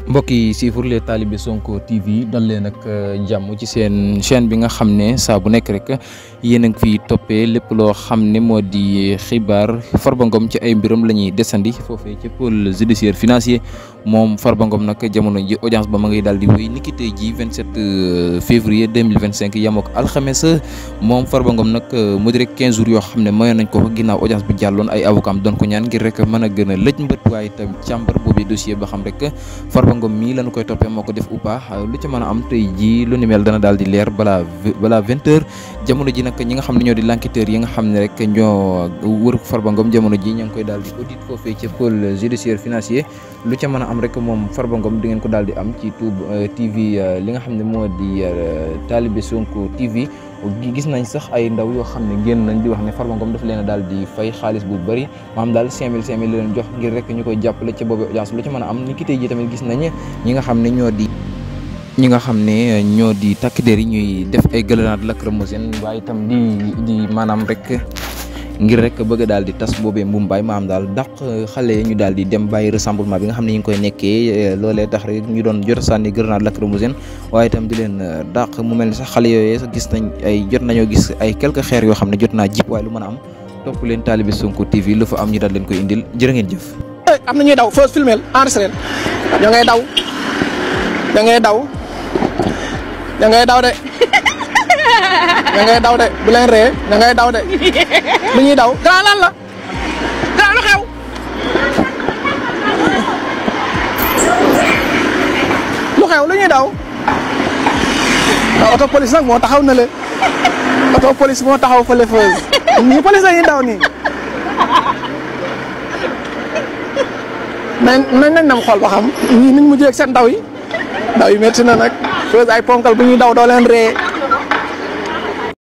mbokk yi suivre les talibé Sonko TV dal leen ak jàmm ci seen chaîne bi nga xam ne saa bu nekk rek yéen a ngi fiy toppee lépp loo xam ne moo di xibaar Farba Ngom ci ay mbiram la ñuy desandi foofee ca pôle judiciaire financier moom Farba Ngom nag jamono ji audience ba ma ngay daal di wéy niki tey ji 27 février 2025 yam ak alxames moom Farba Ngom nag mu di rek 15 jours yoo xam ne mayoon nañ ko ginnaaw audience bi jàlloon ay avocat am doon ko ñaan ngir rek mën a gën a lëj mbët waaye itam càmbar boobu dossier ba xam rek Farba Ngom mii lañu koy toppee moo ko def ou pas lu ci mën a am tey jii lu ni mel dana daal di leer balaa 20h jamono ji nag ñi nga xam ne ñoo di l'enquêteur yi nga xam ne rek ñoo wër Farba Ngom jamono ji ña ngi koy daal di audit foofee ca pôle judiciaire financier lu ca mën a am rek moom Farba Ngom di ngeen ko daal di am ci TV li nga xam ne moo di Talibé Sonko TV gis nañ sax ay ndaw yoo xam ne génn nañ di wax ne Farba Ngom dafa leen a daal di fay xaalis bu bëri maanaam daal 5000 la leen jox ngir rek ñu koy jàppale ca boobu audience lu ci mën a am ni ki tey ji tamit gis nañ ñi nga xam ne ñoo di takk der yi ñuy def ay grenade lacrymogène waaye itam di maanaam rek ngir rek bëgg daal di tas boobee mbumbaay maam daal dàq xale ñu daal di dem bàyyi rassemblement bi nga xam ne ñu ngi koy nekkee loolee tax rek ñu doon jot a sànni grenade lacrymogène waaye itam di leen dàq mu mel ni sax xale yooyee sax gis nañ jot nañoo gis ay quelques xeer yoo xam ne jot naa jip waaye lu mën a am topp leen Talibé Sonko TV lu fa am ñu daal leen koy indil jërë ngeen jëf. am na ñuy daw foo filmé enregistré ñoo ngay daw da ngay daw da ngay daw de da ngay daw de bu leen ree da ngay daw de lu ñuy daw grand lan la grand lu xew lu ñuy daw auto police nag moo taxaw na le auto police moo taxaw fële feuse ñi police la ñuy daw nii nañ dem xool ba xam ñii niñ mujjee ak seen daw yi métti na nag feuse ay ponkal bu ñuy daw doo leen ree